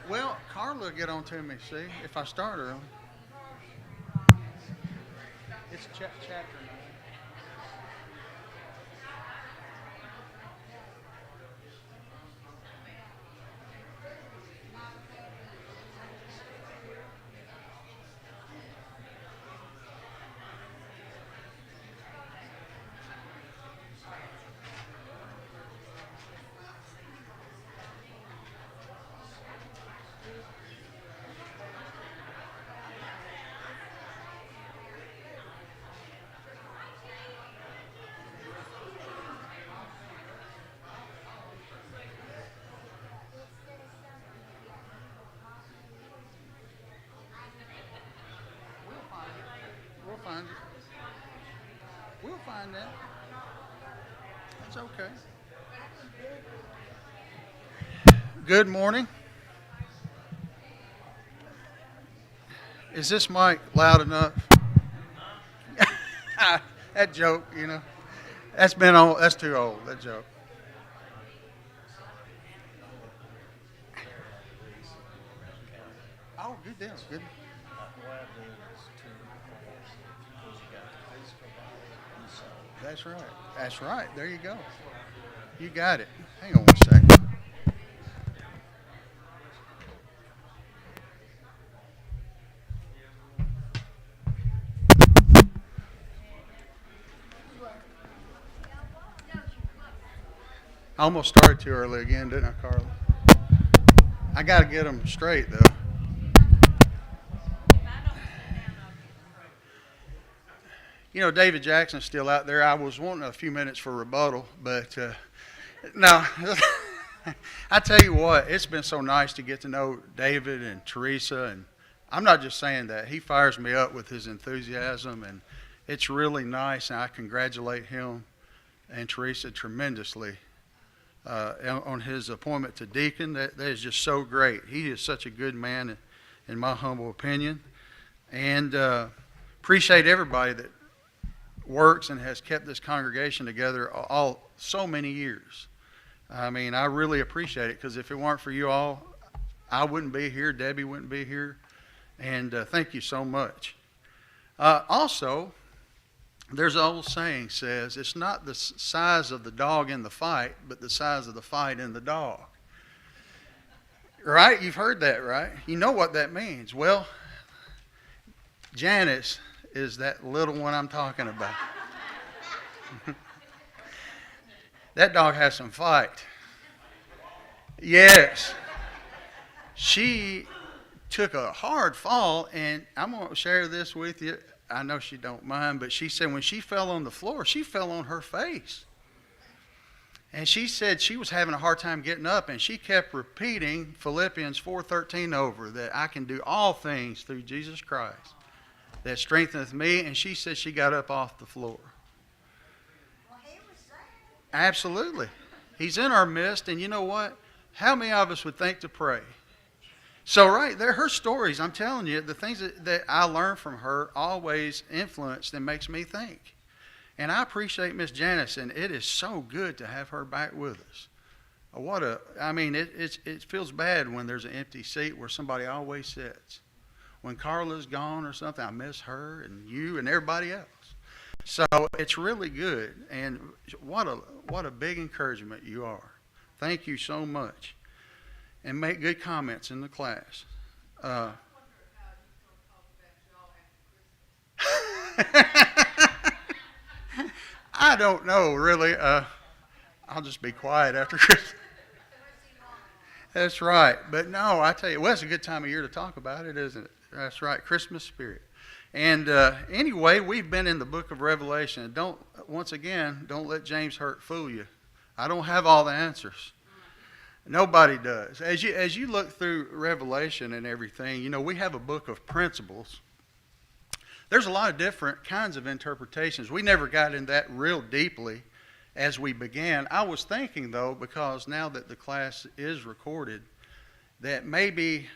Well, Carla will get on to me, see, if I start early. It's chapter 9. We'll find it. We'll find that. It's okay. Good morning. Is this mic loud enough? That joke, that's been old. That's too old. That joke. Oh, good deal. Good. That's right. That's right. There you go. You got it. Hang on one second. I almost started too early again, didn't I, Carla? I got to get them straight, though. David Jackson's still out there. I was wanting a few minutes for rebuttal, but no. I tell you what, it's been so nice to get to know David and Teresa, and I'm not just saying that. He fires me up with his enthusiasm, and it's really nice, and I congratulate him and Teresa tremendously on his appointment to deacon. That is just so great. He is such a good man, in my humble opinion, and appreciate everybody that works and has kept this congregation together all so many years. I mean, I really appreciate it, because if it weren't for you all, I wouldn't be here. Debbie wouldn't be here. And thank you so much. Also, there's an old saying says, it's not the size of the dog in the fight, but the size of the fight in the dog. Right? You've heard that, right? You know what that means. Well, Janice is that little one I'm talking about. That dog has some fight. Yes. She took a hard fall, and I'm going to share this with you. I know she don't mind, but she said when she fell on the floor, she fell on her face. And she said she was having a hard time getting up, and she kept repeating Philippians 4:13 over, that I can do all things through Jesus Christ that strengtheneth me, and she said she got up off the floor. Well, he was there. Absolutely. He's in our midst, and you know what? How many of us would think to pray? So right there, her stories, I'm telling you, the things that I learned from her always influenced and makes me think. And I appreciate Miss Janice, and it is so good to have her back with us. It feels bad when there's an empty seat where somebody always sits. When Carla's gone or something, I miss her and you and everybody else. So it's really good, and what a big encouragement you are. Thank you so much, and make good comments in the class. I don't know really. I'll just be quiet after Christmas. That's right. But no, I tell you, well, it's a good time of year to talk about it, isn't it? That's right, Christmas spirit. And anyway, we've been in the book of Revelation. Don't let James Hurt fool you. I don't have all the answers. Nobody does. As you look through Revelation and everything, we have a book of principles. There's a lot of different kinds of interpretations. We never got in that real deeply as we began. I was thinking, though, because now that the class is recorded, that maybe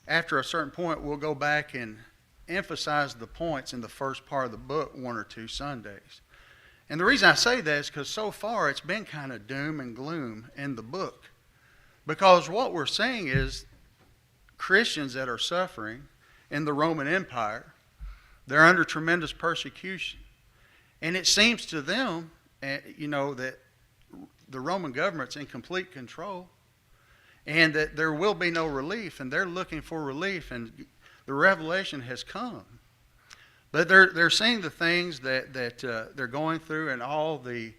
after a certain point we'll go back and emphasize the points in the first part of the book one or two Sundays. And the reason I say that is because so far it's been kind of doom and gloom in the book. Because what we're saying is Christians that are suffering in the Roman Empire. They're under tremendous persecution. And it seems to them, that the Roman government's in complete control and that there will be no relief, and they're looking for relief, and the revelation has come. But they're seeing the things that they're going through and all the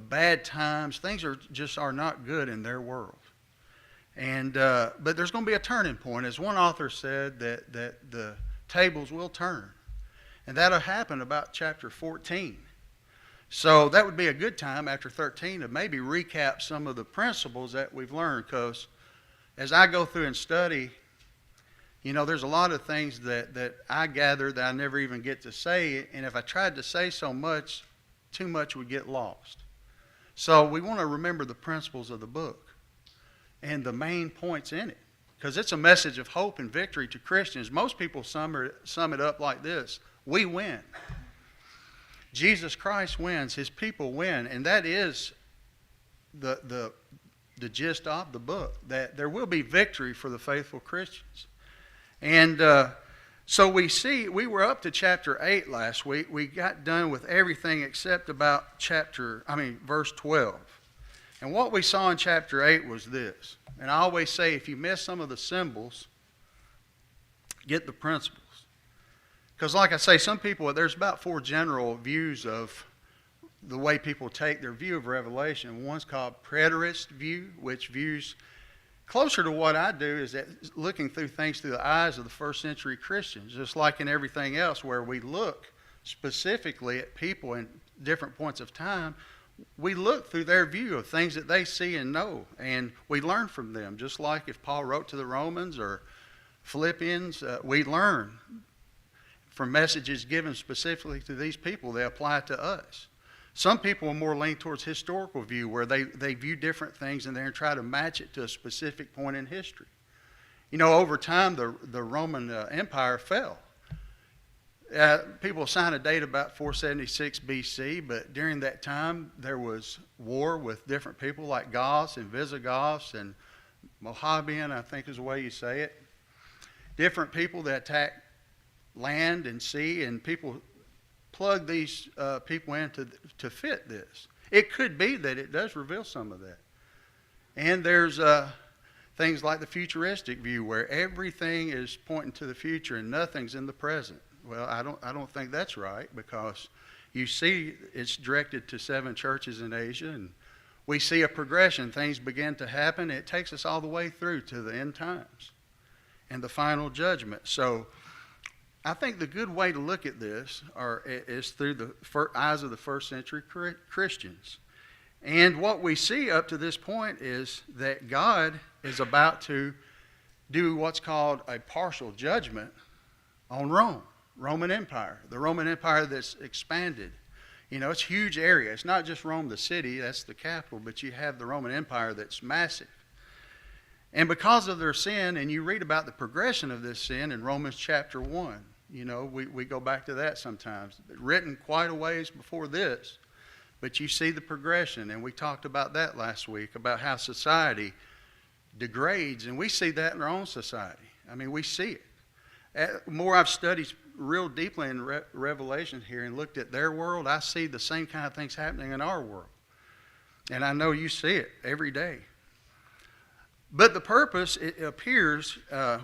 bad times. Things are not good in their world. And but there's going to be a turning point. As one author said, that the tables will turn. And that'll happen about chapter 14. So that would be a good time after 13 to maybe recap some of the principles that we've learned, because as I go through and study, there's a lot of things that I gather that I never even get to say, and if I tried to say too much would get lost. So we want to remember the principles of the book and the main points in it, because it's a message of hope and victory to Christians. Most people sum it up like this: we win. Jesus Christ wins. His people win. And that is the gist of the book, that there will be victory for the faithful Christians. And so we were up to chapter 8 last week. We got done with everything except about verse 12. And what we saw in chapter 8 was this. And I always say, if you miss some of the symbols, get the principles. Because like I say, there's about 4 general views of the way people take their view of Revelation. One's called preterist view, which views closer to what I do, is that looking through things through the eyes of the first century Christians, just like in everything else where we look specifically at people in different points of time. We look through their view of things that they see and know, and we learn from them. Just like if Paul wrote to the Romans or Philippians, we learn from messages given specifically to these people. They apply to us. Some people are more lean towards historical view, where they view different things and then try to match it to a specific point in history. Over time, the Roman Empire fell. People assign a date about 476 BC, but during that time, there was war with different people like Goths and Visigoths and Mohabian, I think is the way you say it. Different people that attacked land and sea, and people plug these people in to fit this. It could be that it does reveal some of that. And there's things like the futuristic view, where everything is pointing to the future and nothing's in the present. Well, I don't think that's right, because you see it's directed to 7 churches in Asia, and we see a progression. Things begin to happen. It takes us all the way through to the end times and the final judgment. So I think the good way to look at this is through the eyes of the first century Christians. And what we see up to this point is that God is about to do what's called a partial judgment on Roman Empire, the Roman Empire that's expanded. It's a huge area. It's not just Rome, the city, that's the capital, but you have the Roman Empire that's massive. And because of their sin, and you read about the progression of this sin in Romans chapter 1, we go back to that sometimes. Written quite a ways before this, but you see the progression, and we talked about that last week, about how society degrades, and we see that in our own society. We see it. More I've studied real deeply in Revelation here and looked at their world, I see the same kind of things happening in our world. And I know you see it every day. But the purpose, it appears, I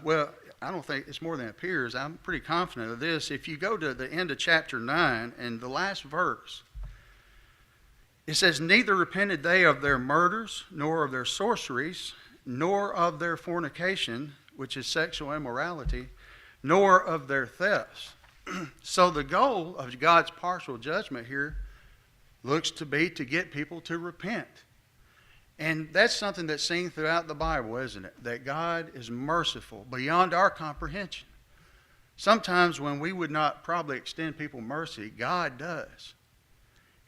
don't think it's more than it appears. I'm pretty confident of this. If you go to the end of chapter 9 and the last verse, it says, "Neither repented they of their murders, nor of their sorceries, nor of their fornication," which is sexual immorality, "nor of their thefts." So the goal of God's partial judgment here looks to be to get people to repent. And that's something that's seen throughout the Bible, isn't it? That God is merciful beyond our comprehension. Sometimes when we would not probably extend people mercy, God does.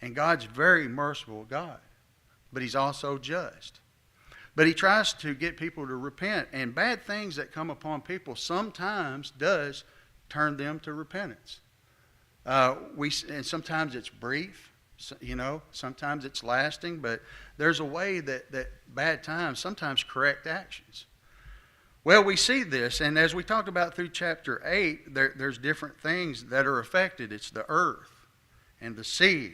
And God's very merciful God. But He's also just. But He tries to get people to repent. And bad things that come upon people sometimes does turn them to repentance. And sometimes it's brief. Sometimes it's lasting, but there's a way that bad times sometimes correct actions. Well, we see this, and as we talked about through chapter 8, there's different things that are affected. It's the earth and the sea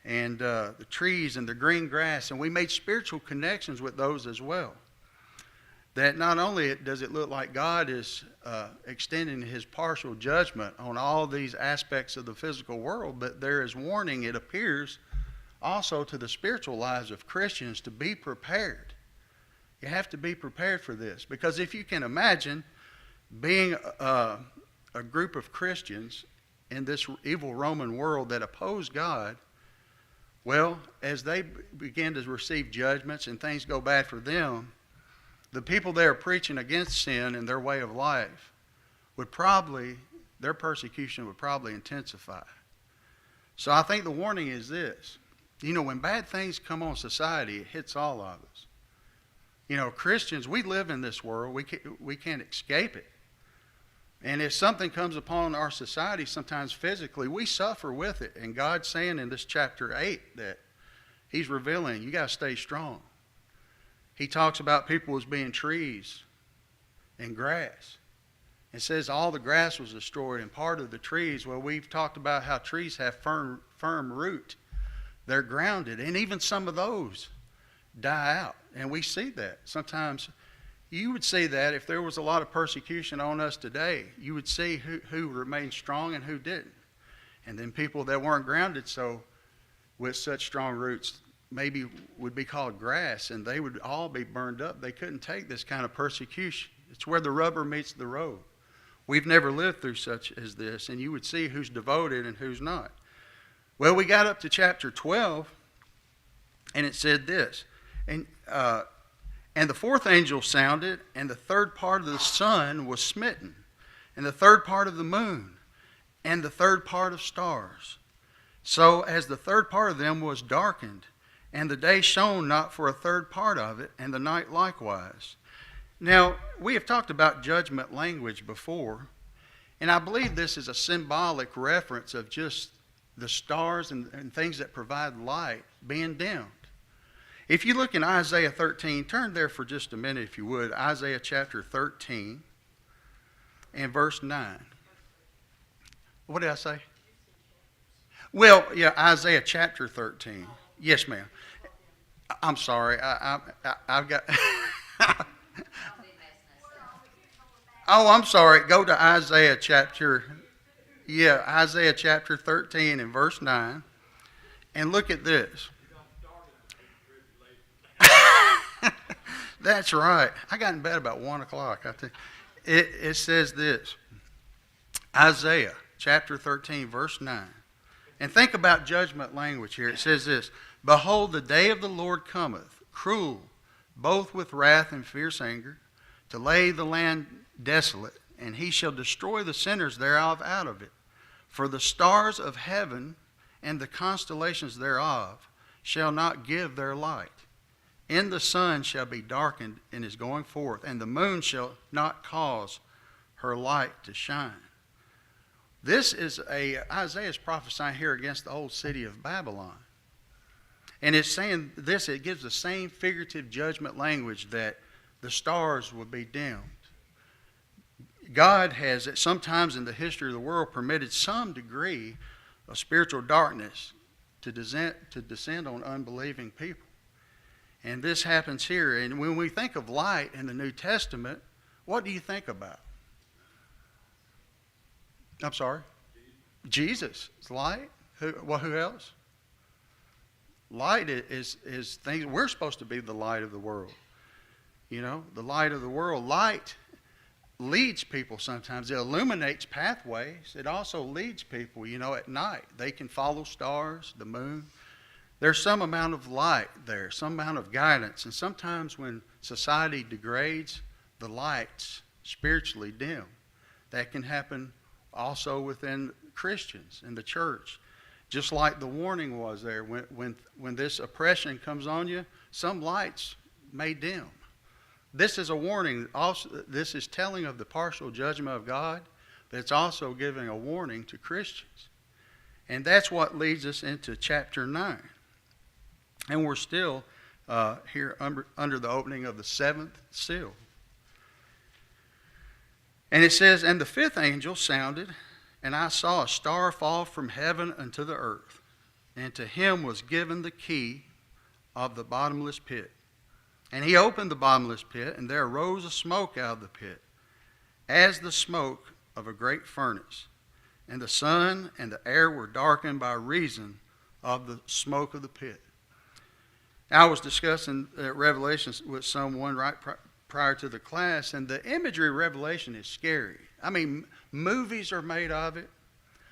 and the trees and the green grass, and we made spiritual connections with those as well. That not only does it look like God is extending his partial judgment on all these aspects of the physical world, but there is warning, it appears, also to the spiritual lives of Christians to be prepared. You have to be prepared for this, because if you can imagine being a group of Christians in this evil Roman world that oppose God, well, as they begin to receive judgments and things go bad for them, the people they are preaching against sin and their way of life their persecution would probably intensify. So I think the warning is this. When bad things come on society, it hits all of us. Christians, we live in this world. We can't escape it. And if something comes upon our society, sometimes physically, we suffer with it. And God's saying in this chapter 8 that he's revealing, you got to stay strong. He talks about people as being trees and grass. It says all the grass was destroyed and part of the trees. Well, we've talked about how trees have firm root. They're grounded. And even some of those die out. And we see that. Sometimes you would see that if there was a lot of persecution on us today, you would see who remained strong and who didn't. And then people that weren't grounded so with such strong roots maybe would be called grass, and they would all be burned up. They couldn't take this kind of persecution. It's where the rubber meets the road. We've never lived through such as this, and you would see who's devoted and who's not. Well, we got up to chapter 12, and it said this. And the fourth angel sounded, and the third part of the sun was smitten, and the third part of the moon, and the third part of stars. So as the third part of them was darkened, and the day shone not for a third part of it, and the night likewise. Now, we have talked about judgment language before, and I believe this is a symbolic reference of just the stars and things that provide light being dimmed. If you look in Isaiah 13, turn there for just a minute if you would. Isaiah chapter 13 and verse 9. What did I say? Well, yeah, Isaiah chapter 13. Yes, ma'am. I'm sorry. I've got... Oh, I'm sorry. Go to Isaiah chapter 13 and verse 9. And look at this. That's right. I got in bed about 1 o'clock. It says this. Isaiah chapter 13, verse 9. And think about judgment language here. It says this. Behold, the day of the Lord cometh, cruel, both with wrath and fierce anger, to lay the land desolate, and he shall destroy the sinners thereof out of it. For the stars of heaven and the constellations thereof shall not give their light. And the sun shall be darkened in his going forth, and the moon shall not cause her light to shine. This is Isaiah is prophesying here against the old city of Babylon. And it's saying this, it gives the same figurative judgment language that the stars will be dimmed. God has, at sometimes in the history of the world, permitted some degree of spiritual darkness to descend on unbelieving people. And this happens here. And when we think of light in the New Testament, what do you think about? I'm sorry? Jesus is light. Who else? Light is things. We're supposed to be the light of the world. The light of the world. Light leads people sometimes. It illuminates pathways. It also leads people, at night. They can follow stars, the moon. There's some amount of light there, some amount of guidance. And sometimes when society degrades, the light's spiritually dim. That can happen also within Christians in the church. Just like the warning was there, when this oppression comes on you, some lights may dim. This is a warning. Also, this is telling of the partial judgment of God, but it's also giving a warning to Christians. And that's what leads us into chapter 9. And we're still here under the opening of the seventh seal. And it says, and the fifth angel sounded, and I saw a star fall from heaven unto the earth, and to him was given the key of the bottomless pit. And he opened the bottomless pit, and there arose a smoke out of the pit, as the smoke of a great furnace. And the sun and the air were darkened by reason of the smoke of the pit. I was discussing Revelations with someone right prior to the class, and the imagery of Revelation is scary. I mean, movies are made of it.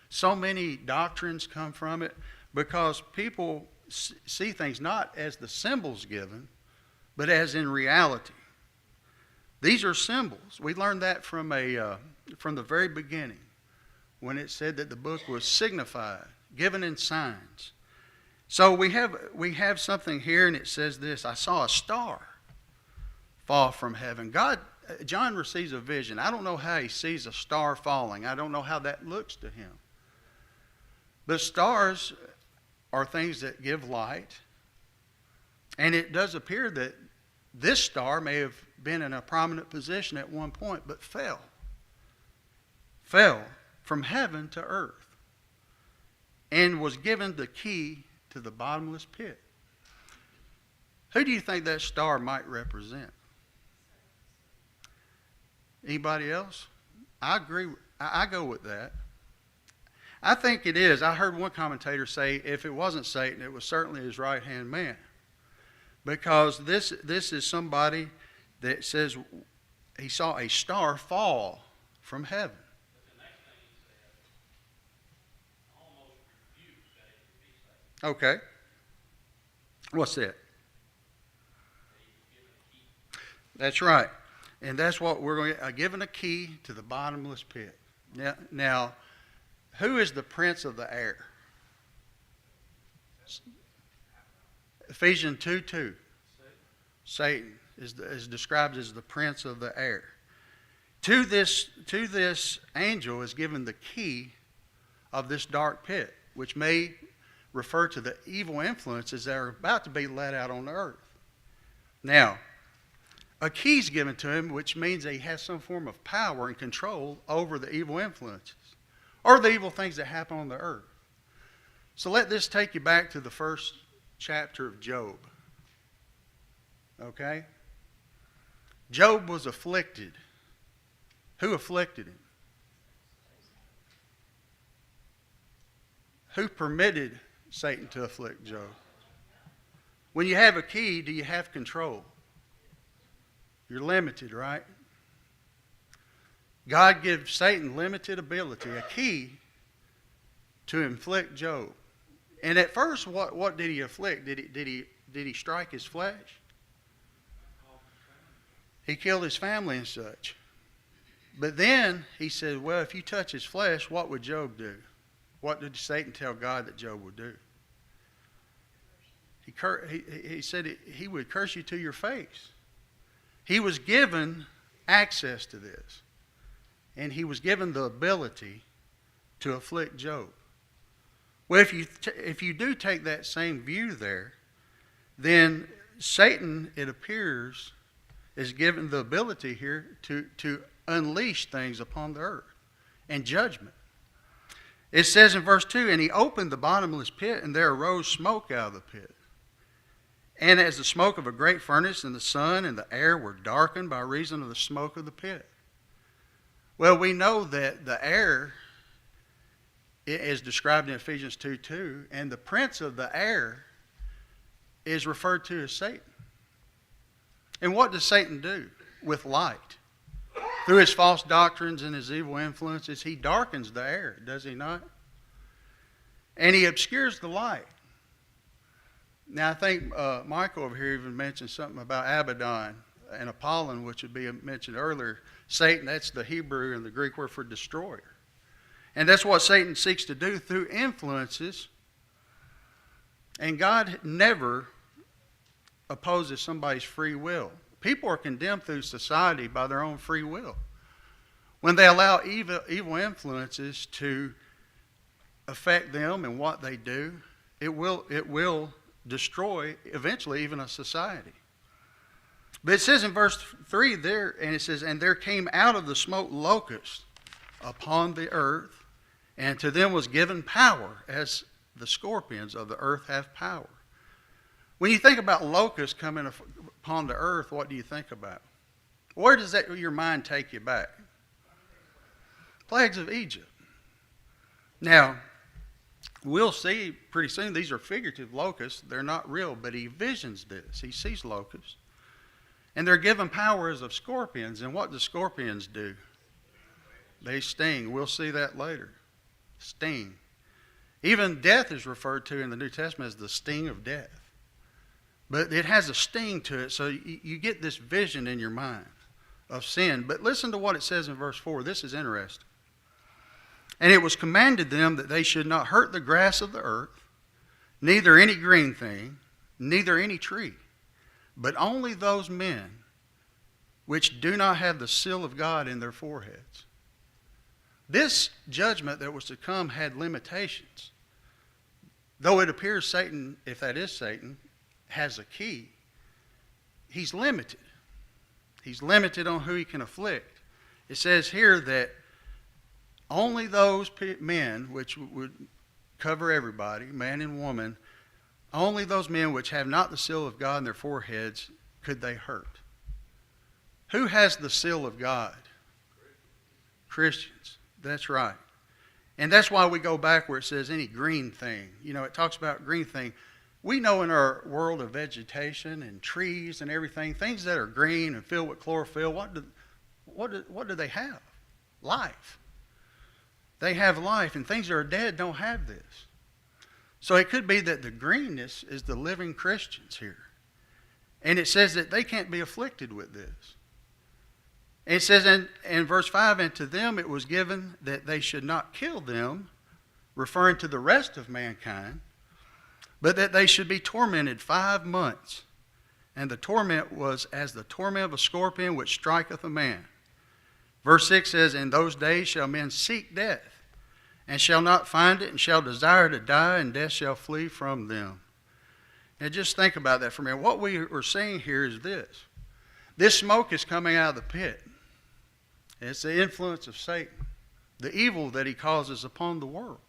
So many doctrines come from it because people see things not as the symbols given, but as in reality. These are symbols. We learned that from the very beginning, when it said that the book was signified, given in signs. So we have something here, and it says this: I saw a star fall from heaven. John receives a vision. I don't know how he sees a star falling. I don't know how that looks to him. But stars are things that give light, and it does appear that this star may have been in a prominent position at one point, but fell from heaven to earth, and was given the key to the bottomless pit. Who do you think that star might represent? Anybody else? I agree. I go with that. I think it is. I heard one commentator say if it wasn't Satan, it was certainly his right-hand man. Because this is somebody that says he saw a star fall from heaven. Okay. What's that? That's right. And that's what we're going to given a key to the bottomless pit. Now, who is the prince of the air? Ephesians 2:2. Satan is described as the prince of the air. To this angel is given the key of this dark pit, which may refer to the evil influences that are about to be let out on the earth. Now, a key is given to him, which means that he has some form of power and control over the evil influences or the evil things that happen on the earth. So let this take you back to the first chapter of Job. Okay? Job was afflicted. Who afflicted him? Who permitted Satan to afflict Job? When you have a key, do you have control? You're limited, right? God gives Satan limited ability, a key to inflict Job. And at first, what did he afflict? Did he strike his flesh? He killed his family and such. But then he said, well, if you touch his flesh, what would Job do? What did Satan tell God that Job would do? He said he would curse you to your face. He was given access to this. And he was given the ability to afflict Job. Well, if you do take that same view there, then Satan, it appears, is given the ability here to unleash things upon the earth and judgment. It says in verse 2, and he opened the bottomless pit, and there arose smoke out of the pit. And as the smoke of a great furnace, and the sun and the air were darkened by reason of the smoke of the pit. Well, we know that the air is described in Ephesians 2:2, and the prince of the air is referred to as Satan. And what does Satan do with light? Through his false doctrines and his evil influences, he darkens the air, does he not? And he obscures the light. Now, I think Michael over here even mentioned something about Abaddon and Apollyon, which would be mentioned earlier. Satan, that's the Hebrew and the Greek word for destroyer. And that's what Satan seeks to do through influences. And God never opposes somebody's free will. People are condemned through society by their own free will. When they allow evil influences to affect them and what they do, it will destroy eventually even a society. But it says in verse 3 there, and it says, and there came out of the smoke locusts upon the earth, and to them was given power, as the scorpions of the earth have power. When you think about locusts coming upon the earth, what do you think about? Where does your mind take you back? Plagues of Egypt. Now, we'll see pretty soon these are figurative locusts. They're not real, but he visions this. He sees locusts. And they're given power as of scorpions. And what do scorpions do? They sting. We'll see that later. Sting. Even death is referred to in the New Testament as the sting of death. But it has a sting to it, so you get this vision in your mind of sin. But listen to what it says in verse 4. This is interesting. And it was commanded them that they should not hurt the grass of the earth, neither any green thing, neither any tree, but only those men which do not have the seal of God in their foreheads. This judgment that was to come had limitations. Though it appears Satan, if that is Satan, has a key, he's limited. He's limited on who he can afflict. It says here that only those men, which would cover everybody, man and woman, only those men which have not the seal of God in their foreheads could they hurt. Who has the seal of God? Christians. That's right. And that's why we go back where it says any green thing. You know, it talks about green thing. We know in our world of vegetation and trees and everything, things that are green and filled with chlorophyll, what do they have? Life. They have life, and things that are dead don't have this. So it could be that the greenness is the living Christians here. And it says that they can't be afflicted with this. And it says in verse 5, and to them it was given that they should not kill them, referring to the rest of mankind, but that they should be tormented 5 months. And the torment was as the torment of a scorpion which striketh a man. Verse 6 says, in those days shall men seek death, and shall not find it, and shall desire to die, and death shall flee from them. And just think about that for a minute. What we are seeing here is this. This smoke is coming out of the pit. It's the influence of Satan, the evil that he causes upon the world.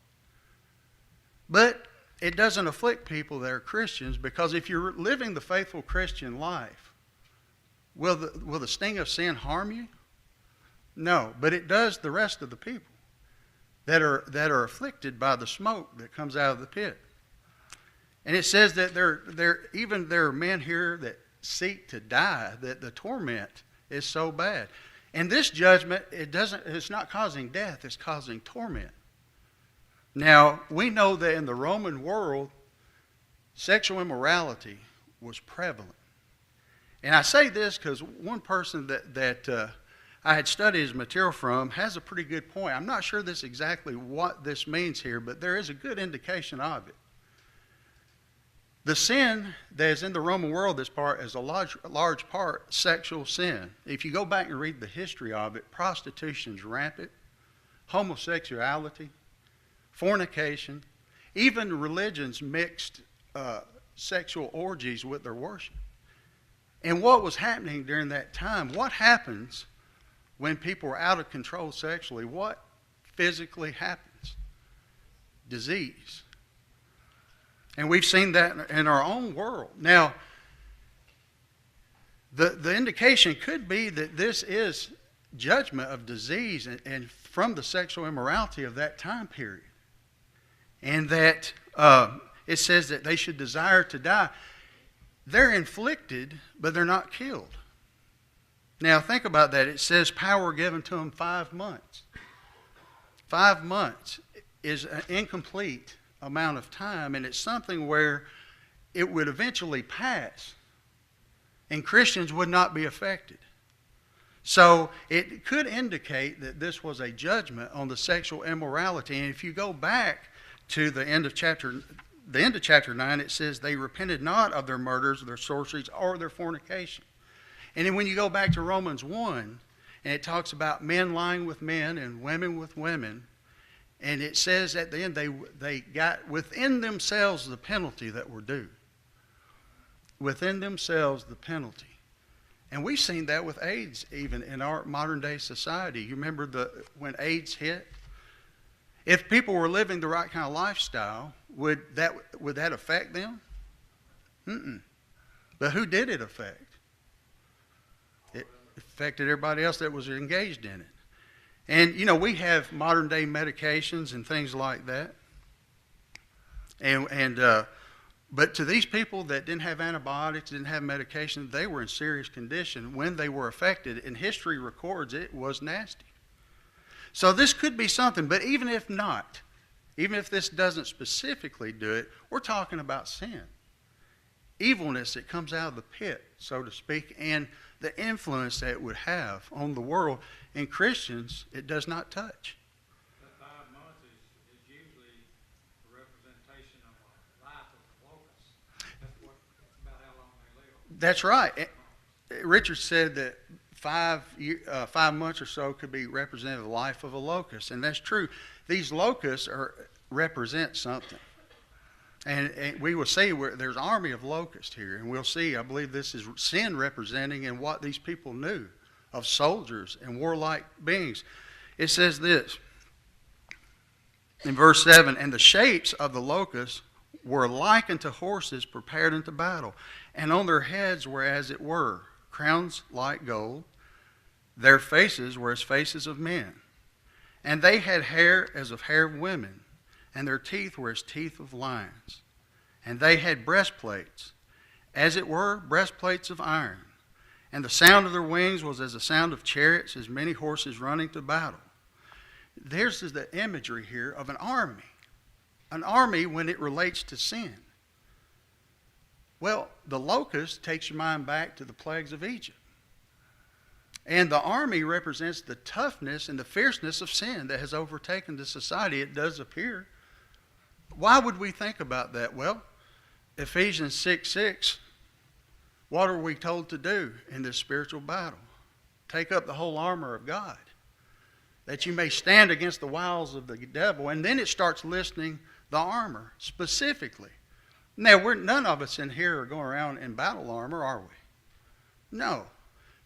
But it doesn't afflict people that are Christians, because if you're living the faithful Christian life, will the sting of sin harm you? No, but it does the rest of the people that are afflicted by the smoke that comes out of the pit. And it says that there are men here that seek to die, that the torment is so bad. And this judgment, it's not causing death, it's causing torment. Now, we know that in the Roman world, sexual immorality was prevalent. And I say this because one person that I had studied his material from has a pretty good point. I'm not sure this exactly what this means here, but there is a good indication of it. The sin that is in the Roman world, this part, is a large part sexual sin. If you go back and read the history of it, prostitution's rampant, homosexuality, fornication, even religions mixed sexual orgies with their worship. And what was happening during that time, what happens when people are out of control sexually? What physically happens? Disease. And we've seen that in our own world. Now, the indication could be that this is judgment of disease and from the sexual immorality of that time period. And that it says that they should desire to die. They're inflicted, but they're not killed. Now, think about that. It says power given to them 5 months. 5 months is an incomplete amount of time, and it's something where it would eventually pass, and Christians would not be affected. So it could indicate that this was a judgment on the sexual immorality. And if you go back to the end of chapter 9, it says they repented not of their murders, their sorceries, or their fornication. And then when you go back to Romans 1, and it talks about men lying with men and women with women, and it says at the end they got within themselves the penalty that were due. Within themselves the penalty. And we've seen that with AIDS even in our modern day society. You remember when AIDS hit? If people were living the right kind of lifestyle, would that affect them? Mm-mm. But who did it affect? It affected everybody else that was engaged in it. And, we have modern day medications and things like that. But to these people that didn't have antibiotics, didn't have medication, they were in serious condition when they were affected. And history records it was nasty. So this could be something, but even if not, even if this doesn't specifically do it, we're talking about sin. Evilness that comes out of the pit, so to speak, and the influence that it would have on the world. And Christians, it does not touch. That 5 months is usually a representation of a life of the locust. That's about how long they live. That's right. Richard said that 5 months or so could be representative of the life of a locust, and that's true. These locusts represent something. And we will see where there's an army of locusts here, and we'll see, I believe this is sin representing and what these people knew of soldiers and warlike beings. It says this in verse 7, and the shapes of the locusts were like unto horses prepared unto battle, and on their heads were as it were crowns like gold, their faces were as faces of men, and they had hair as of hair of women, and their teeth were as teeth of lions. And they had breastplates, as it were breastplates of iron. And the sound of their wings was as the sound of chariots, as many horses running to battle. There's the imagery here of an army. An army when it relates to sin. Well, the locust takes your mind back to the plagues of Egypt. And the army represents the toughness and the fierceness of sin that has overtaken the society. It does appear. Why would we think about that? Well, Ephesians 6:6, what are we told to do in this spiritual battle? Take up the whole armor of God, that you may stand against the wiles of the devil. And then it starts listing the armor specifically. Now, none of us in here are going around in battle armor, are we? No.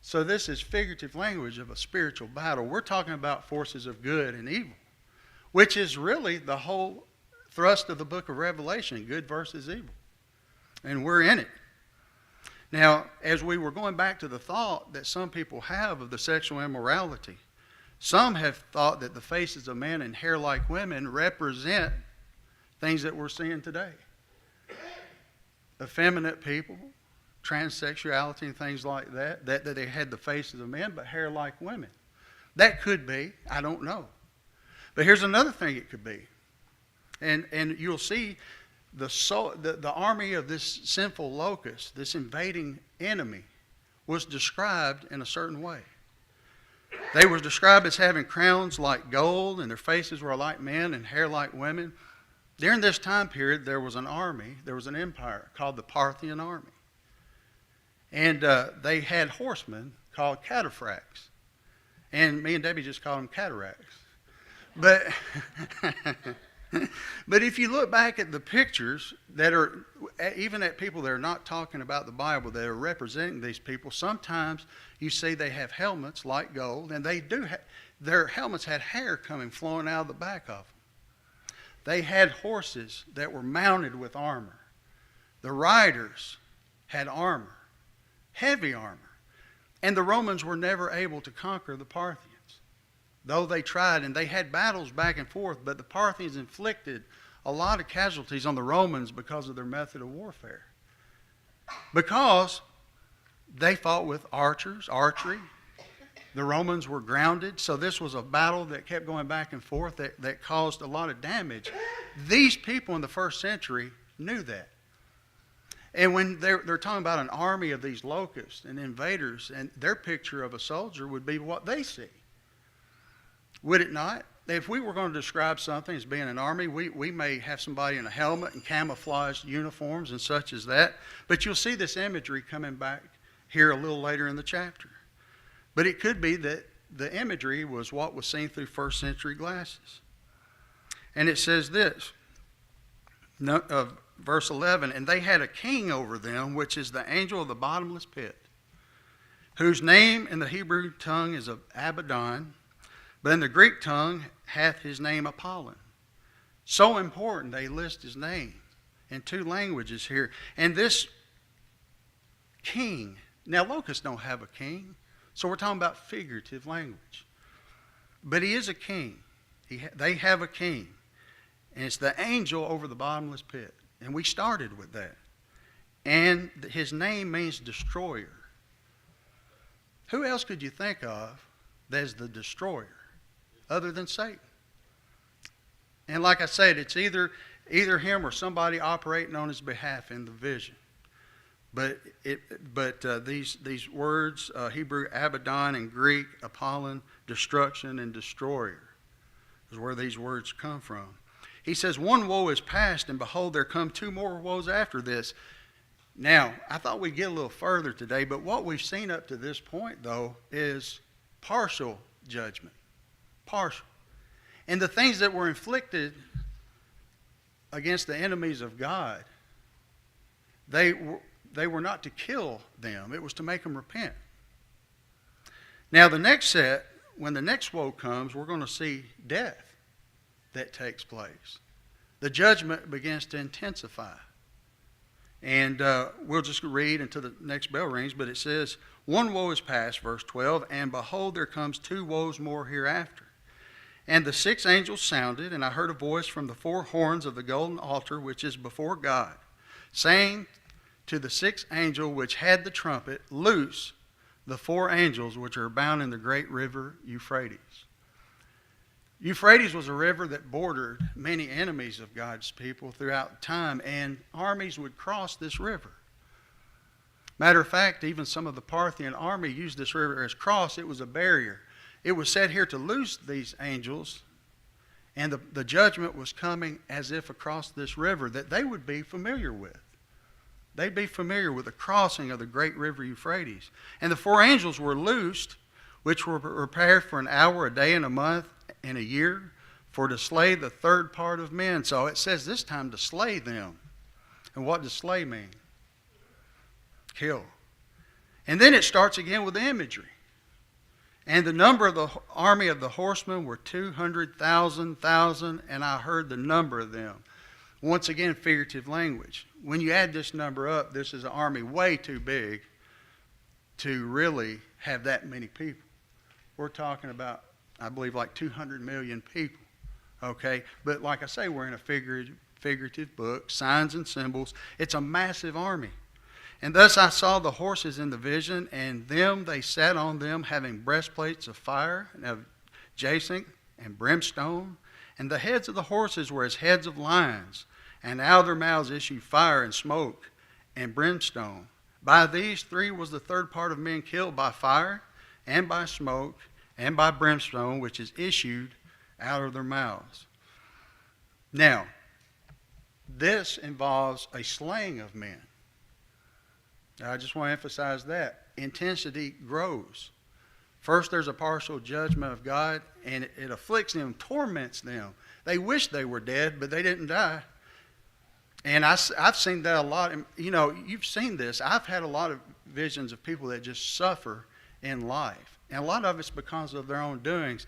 So this is figurative language of a spiritual battle. We're talking about forces of good and evil, which is really the whole thrust of the book of Revelation, good versus evil. And we're in it. Now, as we were going back to the thought that some people have of the sexual immorality, some have thought that the faces of men and hair like women represent things that we're seeing today. Effeminate people, transsexuality and things like that they had the faces of men but hair like women. That could be, I don't know. But here's another thing it could be. And you'll see the army of this sinful locust, this invading enemy, was described in a certain way. They were described as having crowns like gold, and their faces were like men and hair like women. During this time period, there was an army, there was an empire called the Parthian army. And they had horsemen called cataphracts. And me and Debbie just called them cataracts. But but if you look back at the pictures that are, even at people that are not talking about the Bible, that are representing these people, sometimes you see they have helmets like gold, and they do their helmets had hair flowing out of the back of them. They had horses that were mounted with armor. The riders had armor, heavy armor. And the Romans were never able to conquer the Parthians. Though they tried, and they had battles back and forth, but the Parthians inflicted a lot of casualties on the Romans because of their method of warfare. Because they fought with archery. The Romans were grounded, so this was a battle that kept going back and forth that caused a lot of damage. These people in the first century knew that. And when they're talking about an army of these locusts and invaders, and their picture of a soldier would be what they see. Would it not? If we were going to describe something as being an army, we may have somebody in a helmet and camouflaged uniforms and such as that. But you'll see this imagery coming back here a little later in the chapter. But it could be that the imagery was what was seen through first century glasses. And it says this, verse 11, and they had a king over them, which is the angel of the bottomless pit, whose name in the Hebrew tongue is of Abaddon, but in the Greek tongue hath his name Apollon. So important, they list his name in 2 languages here. And this king, now locusts don't have a king, so we're talking about figurative language. But he is a king. They have a king. And it's the angel over the bottomless pit. And we started with that. And his name means destroyer. Who else could you think of that is the destroyer other than Satan? And like I said, it's either him or somebody operating on his behalf in the vision. But these words, Hebrew Abaddon and Greek Apollon, destruction and destroyer, is where these words come from. He says, one woe is past, and behold, there come 2 more woes after this. Now, I thought we'd get a little further today, but what we've seen up to this point, though, is partial judgment. Partial. And the things that were inflicted against the enemies of God, they were not to kill them. It was to make them repent. Now, the next set, when the next woe comes, we're going to see death that takes place. The judgment begins to intensify. And we'll just read until the next bell rings, but it says, one woe is past, verse 12, and behold, there comes 2 woes more hereafter. And the 6th angel sounded, and I heard a voice from the 4 horns of the golden altar, which is before God, saying to the 6th angel which had the trumpet, loose the 4 angels which are bound in the great river Euphrates. Euphrates was a river that bordered many enemies of God's people throughout time, and armies would cross this river. Matter of fact, even some of the Parthian army used this river as cross. It was a barrier. It was said here to loose these angels, and the judgment was coming as if across this river that they would be familiar with. They'd be familiar with the crossing of the great river Euphrates. And the 4 angels were loosed, which were prepared for an hour, a day, and a month, and a year, for to slay the 3rd part of men. So it says this time to slay them. And what does slay mean? Kill. And then it starts again with the imagery. And the number of the army of the horsemen were 200,000, and I heard the number of them. Once again, figurative language. When you add this number up, this is an army way too big to really have that many people. We're talking about, I believe, like 200 million people. Okay? But like I say, we're in a figurative book, signs and symbols. It's a massive army. And thus I saw the horses in the vision, and them they sat on them, having breastplates of fire, and of jacinth and brimstone. And the heads of the horses were as heads of lions, and out of their mouths issued fire and smoke and brimstone. By these 3 was the 3rd part of men killed by fire, and by smoke, and by brimstone, which is issued out of their mouths. Now, this involves a slaying of men. I just want to emphasize that. Intensity grows. First, there's a partial judgment of God, and it afflicts them, torments them. They wish they were dead, but they didn't die. And I've seen that a lot. You know, you've seen this. I've had a lot of visions of people that just suffer in life. And a lot of it's because of their own doings.